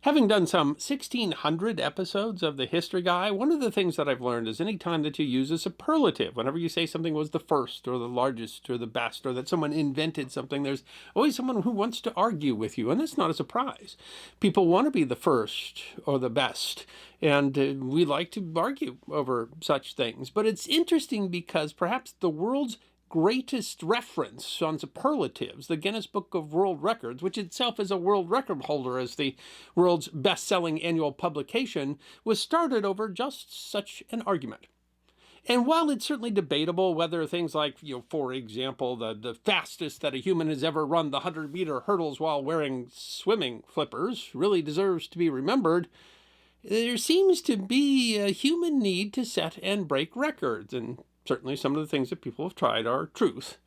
Having done some 1,600 episodes of The History Guy, one of the things that I've learned is any time that you use a superlative, whenever you say something was the first or the largest or the best, or that someone invented something, there's always someone who wants to argue with you, and that's not a surprise. People want to be the first or the best, and we like to argue over such things. But it's interesting because perhaps the world's greatest reference on superlatives, the Guinness Book of World Records, which itself is a world record holder as the world's best-selling annual publication, was started over just such an argument. And while it's certainly debatable whether things like, for example, the fastest that a human has ever run the 100-meter hurdles while wearing swimming flippers really deserves to be remembered, there seems to be a human need to set and break records, and certainly some of the things that people have tried are truth,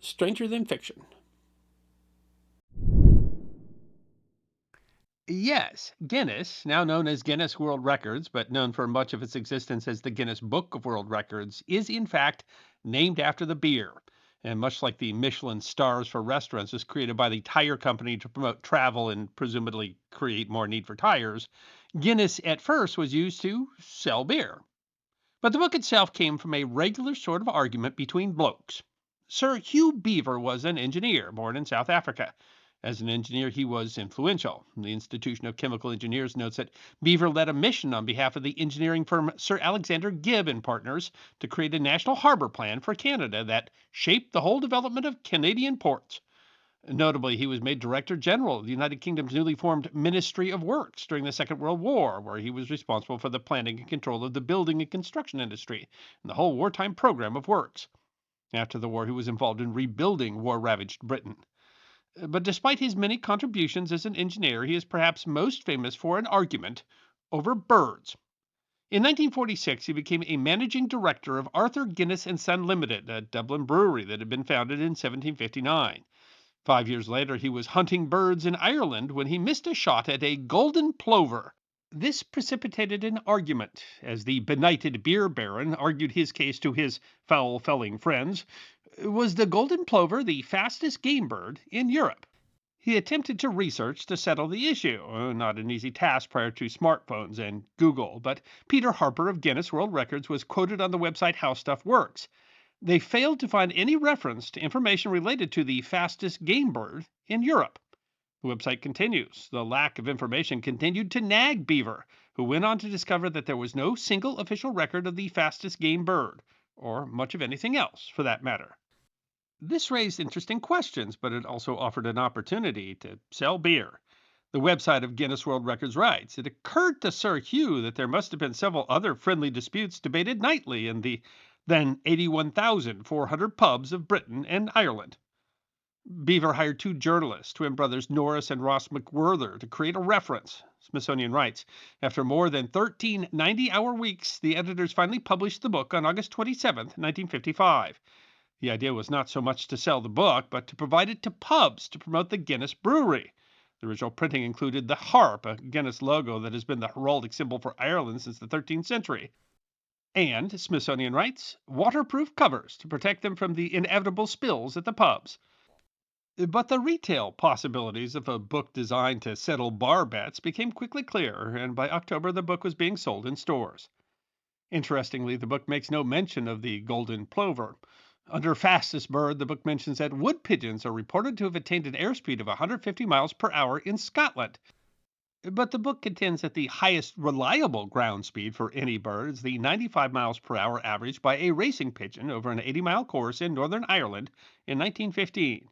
stranger than fiction. Yes, Guinness, now known as Guinness World Records, but known for much of its existence as the Guinness Book of World Records, is in fact named after the beer. And much like the Michelin stars for restaurants was created by the tire company to promote travel and presumably create more need for tires, Guinness at first was used to sell beer. But the book itself came from a regular sort of argument between blokes. Sir Hugh Beaver was an engineer born in South Africa. As an engineer, he was influential. The Institution of Chemical Engineers notes that Beaver led a mission on behalf of the engineering firm Sir Alexander Gibb and Partners to create a national harbor plan for Canada that shaped the whole development of Canadian ports. Notably, he was made Director General of the United Kingdom's newly formed Ministry of Works during the Second World War, where he was responsible for the planning and control of the building and construction industry and the whole wartime program of works. After the war, he was involved in rebuilding war-ravaged Britain. But despite his many contributions as an engineer, he is perhaps most famous for an argument over birds. In 1946, he became a managing director of Arthur Guinness and Son Limited, a Dublin brewery that had been founded in 1759. 5 years later, he was hunting birds in Ireland when he missed a shot at a golden plover. This precipitated an argument, as the benighted beer baron argued his case to his foul-felling friends. Was the golden plover the fastest game bird in Europe? He attempted to research to settle the issue, not an easy task prior to smartphones and Google, but Peter Harper of Guinness World Records was quoted on the website How Stuff Works. They failed to find any reference to information related to the fastest game bird in Europe. The website continues. The lack of information continued to nag Beaver, who went on to discover that there was no single official record of the fastest game bird, or much of anything else, for that matter. This raised interesting questions, but it also offered an opportunity to sell beer. The website of Guinness World Records writes, it occurred to Sir Hugh that there must have been several other friendly disputes debated nightly in the then 81,400 pubs of Britain and Ireland. Beaver hired two journalists, twin brothers Norris and Ross McWhirter, to create a reference. Smithsonian writes, after more than 13 90-hour weeks, the editors finally published the book on August 27, 1955. The idea was not so much to sell the book, but to provide it to pubs to promote the Guinness brewery. The original printing included the harp, a Guinness logo that has been the heraldic symbol for Ireland since the 13th century. And, Smithsonian writes, waterproof covers to protect them from the inevitable spills at the pubs. But the retail possibilities of a book designed to settle bar bets became quickly clear, and by October the book was being sold in stores. Interestingly, the book makes no mention of the golden plover. Under fastest bird, the book mentions that wood pigeons are reported to have attained an airspeed of 150 miles per hour in Scotland. But the book contends that the highest reliable ground speed for any bird is the 95 miles per hour averaged by a racing pigeon over an 80-mile course in Northern Ireland in 1915.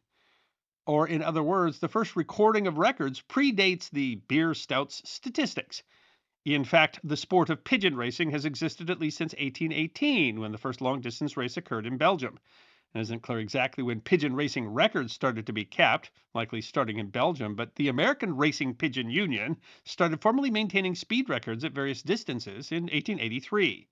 Or, in other words, the first recording of records predates the beer stout's statistics. In fact, the sport of pigeon racing has existed at least since 1818, when the first long-distance race occurred in Belgium. It isn't clear exactly when pigeon racing records started to be kept, likely starting in Belgium, but the American Racing Pigeon Union started formally maintaining speed records at various distances in 1883.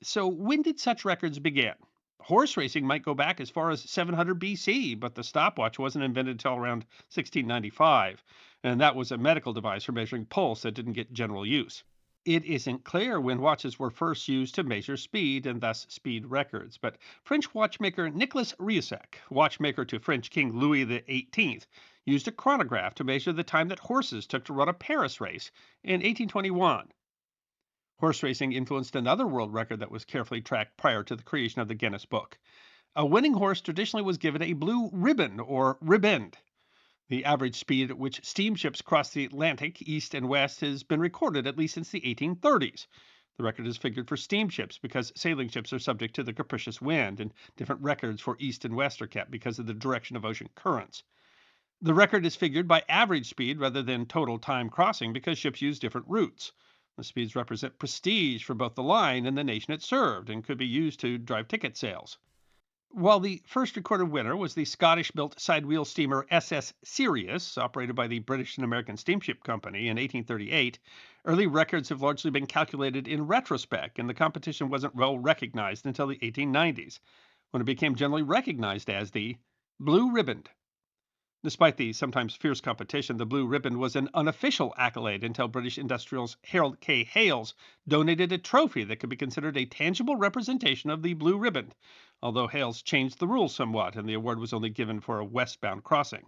So when did such records begin? Horse racing might go back as far as 700 BC, but the stopwatch wasn't invented until around 1695, and that was a medical device for measuring pulse that didn't get general use. It isn't clear when watches were first used to measure speed and thus speed records, but French watchmaker Nicolas Rieussec, watchmaker to French King Louis XVIII, used a chronograph to measure the time that horses took to run a Paris race in 1821. Horse racing influenced another world record that was carefully tracked prior to the creation of the Guinness Book. A winning horse traditionally was given a blue ribbon or riband. The average speed at which steamships crossed the Atlantic east and west has been recorded at least since the 1830s. The record is figured for steamships because sailing ships are subject to the capricious wind, and different records for east and west are kept because of the direction of ocean currents. The record is figured by average speed rather than total time crossing because ships use different routes. The speeds represent prestige for both the line and the nation it served and could be used to drive ticket sales. While the first recorded winner was the Scottish built sidewheel steamer SS Sirius, operated by the British and American Steamship Company in 1838, early records have largely been calculated in retrospect, and the competition wasn't well recognized until the 1890s, when it became generally recognized as the Blue Riband. Despite the sometimes fierce competition, the Blue Ribbon was an unofficial accolade until British industrials Harold K. Hales donated a trophy that could be considered a tangible representation of the Blue Ribbon, although Hales changed the rules somewhat and the award was only given for a westbound crossing.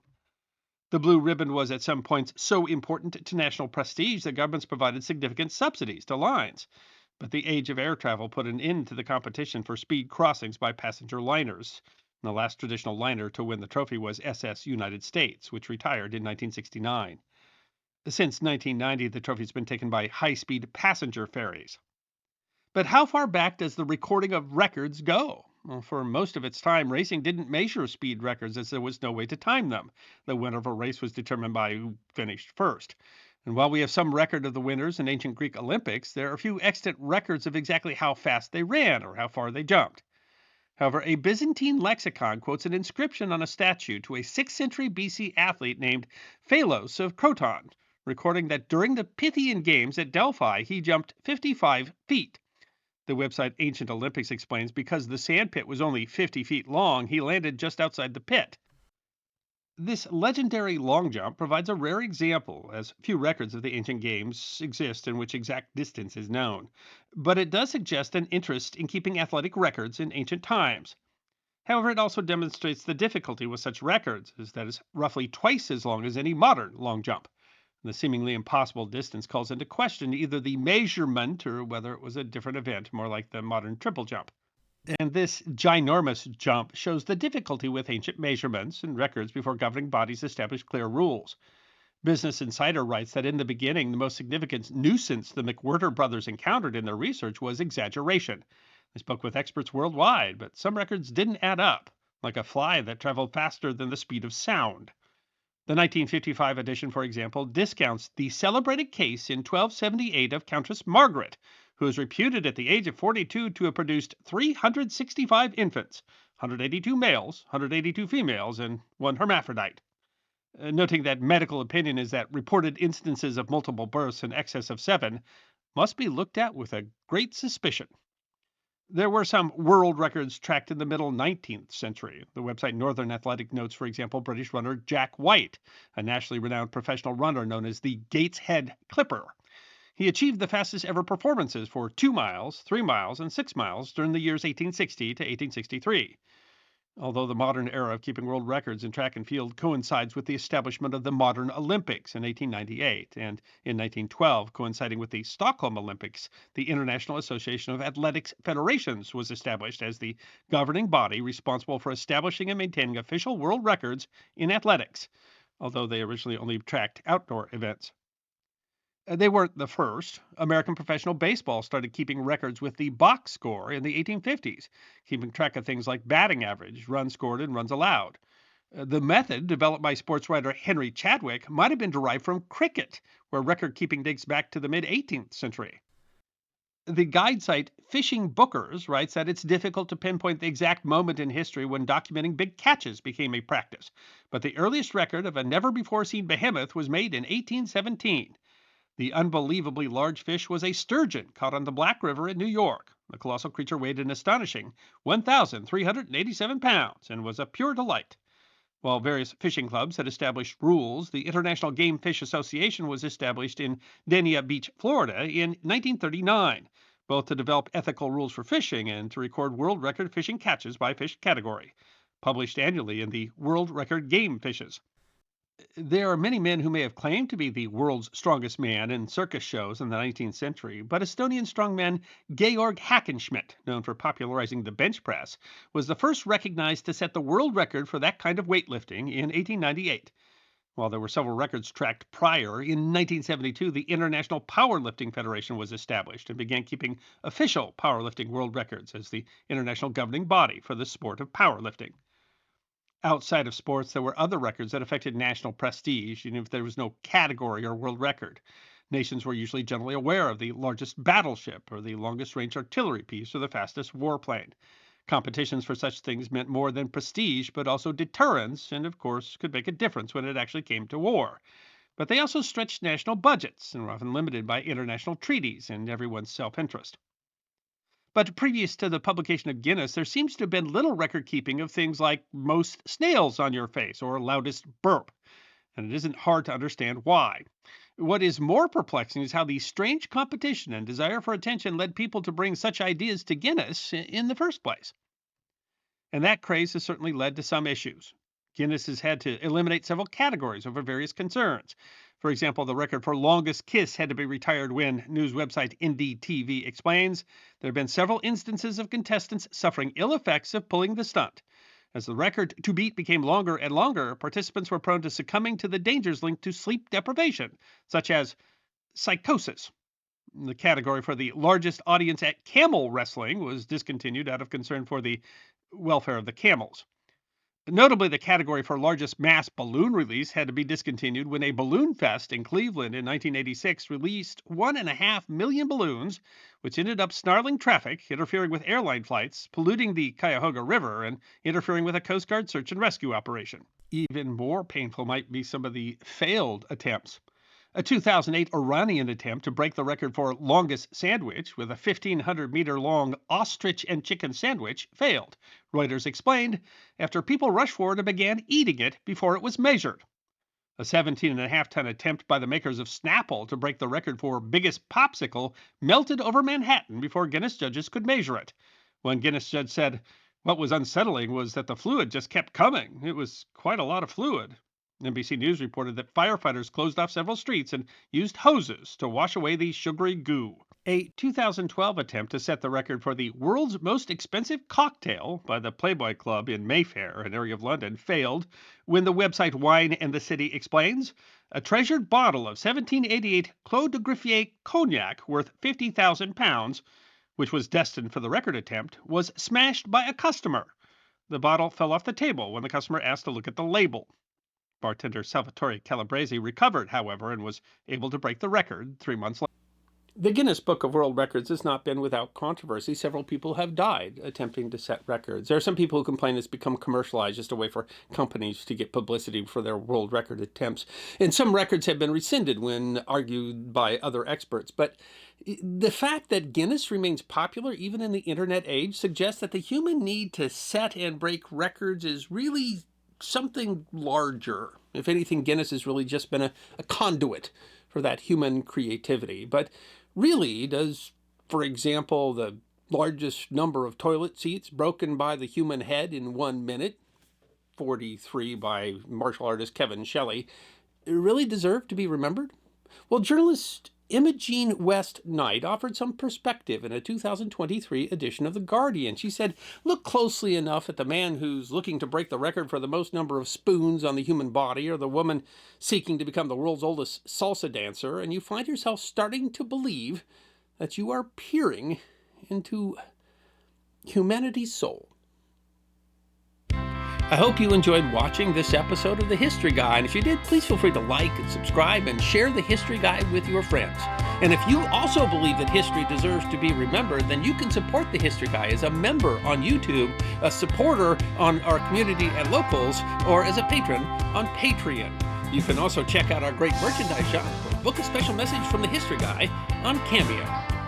The Blue Ribbon was at some points so important to national prestige that governments provided significant subsidies to lines. But the age of air travel put an end to the competition for speed crossings by passenger liners. The last traditional liner to win the trophy was SS United States, which retired in 1969. Since 1990, the trophy's been taken by high-speed passenger ferries. But how far back does the recording of records go? Well, for most of its time, racing didn't measure speed records as there was no way to time them. The winner of a race was determined by who finished first. And while we have some record of the winners in ancient Greek Olympics, there are few extant records of exactly how fast they ran or how far they jumped. However, a Byzantine lexicon quotes an inscription on a statue to a 6th century BC athlete named Phalos of Croton, recording that during the Pythian Games at Delphi, he jumped 55 feet. The website Ancient Olympics explains because the sand pit was only 50 feet long, he landed just outside the pit. This legendary long jump provides a rare example, as few records of the ancient games exist in which exact distance is known. But it does suggest an interest in keeping athletic records in ancient times. However, it also demonstrates the difficulty with such records, as that is roughly twice as long as any modern long jump. The seemingly impossible distance calls into question either the measurement or whether it was a different event, more like the modern triple jump. And this ginormous jump shows the difficulty with ancient measurements and records before governing bodies established clear rules. Business Insider writes that in the beginning, the most significant nuisance the McWhirter brothers encountered in their research was exaggeration. They spoke with experts worldwide, but some records didn't add up, like a fly that traveled faster than the speed of sound. The 1955 edition, for example, discounts the celebrated case in 1278 of Countess Margaret, who is reputed at the age of 42 to have produced 365 infants, 182 males, 182 females, and one hermaphrodite. Noting that medical opinion is that reported instances of multiple births in excess of 7 must be looked at with a great suspicion. There were some world records tracked in the middle 19th century. The website Northern Athletic notes, for example, British runner Jack White, a nationally renowned professional runner known as the Gateshead Clipper. He achieved the fastest ever performances for 2 miles, 3 miles, and 6 miles during the years 1860 to 1863. Although the modern era of keeping world records in track and field coincides with the establishment of the modern Olympics in 1898, and in 1912, coinciding with the Stockholm Olympics, the International Association of Athletics Federations was established as the governing body responsible for establishing and maintaining official world records in athletics, although they originally only tracked outdoor events. They weren't the first. American professional baseball started keeping records with the box score in the 1850s, keeping track of things like batting average, runs scored, and runs allowed. The method, developed by sports writer Henry Chadwick, might have been derived from cricket, where record keeping dates back to the mid 18th century. The guide site Fishing Bookers writes that it's difficult to pinpoint the exact moment in history when documenting big catches became a practice, but the earliest record of a never before seen behemoth was made in 1817. The unbelievably large fish was a sturgeon caught on the Black River in New York. The colossal creature weighed an astonishing 1,387 pounds and was a pure delight. While various fishing clubs had established rules, the International Game Fish Association was established in Dania Beach, Florida in 1939, both to develop ethical rules for fishing and to record world record fishing catches by fish category, published annually in the World Record Game Fishes. There are many men who may have claimed to be the world's strongest man in circus shows in the 19th century, but Estonian strongman Georg Hackenschmidt, known for popularizing the bench press, was the first recognized to set the world record for that kind of weightlifting in 1898. While there were several records tracked prior, in 1972 the International Powerlifting Federation was established and began keeping official powerlifting world records as the international governing body for the sport of powerlifting. Outside of sports, there were other records that affected national prestige, even if there was no category or world record. Nations were usually generally aware of the largest battleship, or the longest range artillery piece, or the fastest warplane. Competitions for such things meant more than prestige, but also deterrence, and of course could make a difference when it actually came to war. But they also stretched national budgets and were often limited by international treaties and everyone's self interest. But previous to the publication of Guinness, there seems to have been little record keeping of things like most snails on your face or loudest burp, and it isn't hard to understand why. What is more perplexing is how the strange competition and desire for attention led people to bring such ideas to Guinness in the first place. And that craze has certainly led to some issues. Guinness has had to eliminate several categories over various concerns. For example, the record for longest kiss had to be retired when news website NDTV explains there have been several instances of contestants suffering ill effects of pulling the stunt. As the record to beat became longer and longer, participants were prone to succumbing to the dangers linked to sleep deprivation, such as psychosis. The category for the largest audience at camel wrestling was discontinued out of concern for the welfare of the camels. Notably, the category for largest mass balloon release had to be discontinued when a balloon fest in Cleveland in 1986 released 1.5 million balloons, which ended up snarling traffic, interfering with airline flights, polluting the Cuyahoga River, and interfering with a Coast Guard search and rescue operation. Even more painful might be some of the failed attempts. A 2008 Iranian attempt to break the record for longest sandwich with a 1,500-meter-long ostrich and chicken sandwich failed, Reuters explained, after people rushed forward and began eating it before it was measured. A 17.5-ton attempt by the makers of Snapple to break the record for biggest popsicle melted over Manhattan before Guinness judges could measure it. One Guinness judge said, "What was unsettling was that the fluid just kept coming. It was quite a lot of fluid." NBC News reported that firefighters closed off several streets and used hoses to wash away the sugary goo. A 2012 attempt to set the record for the world's most expensive cocktail by the Playboy Club in Mayfair, an area of London, failed when the website Wine and the City explains a treasured bottle of 1788 Clos de Griffier cognac worth £50,000, which was destined for the record attempt, was smashed by a customer. The bottle fell off the table when the customer asked to look at the label. Bartender Salvatore Calabrese recovered, however, and was able to break the record 3 months later. The Guinness Book of World Records has not been without controversy. Several people have died attempting to set records. There are some people who complain it's become commercialized, just a way for companies to get publicity for their world record attempts. And some records have been rescinded when argued by other experts. But the fact that Guinness remains popular even in the internet age suggests that the human need to set and break records is really something larger. If anything, Guinness has really just been a conduit for that human creativity. But really, does, for example, the largest number of toilet seats broken by the human head in 1 minute, 43 by martial artist Kevin Shelley, really deserve to be remembered? Well, journalist Imogene West Knight offered some perspective in a 2023 edition of The Guardian. She said, "Look closely enough at the man who's looking to break the record for the most number of spoons on the human body, or the woman seeking to become the world's oldest salsa dancer, and you find yourself starting to believe that you are peering into humanity's soul." I hope you enjoyed watching this episode of The History Guy, and if you did, please feel free to like and subscribe and share The History Guy with your friends. And if you also believe that history deserves to be remembered, then you can support The History Guy as a member on YouTube, a supporter on our community and locals, or as a patron on Patreon. You can also check out our great merchandise shop or book a special message from The History Guy on Cameo.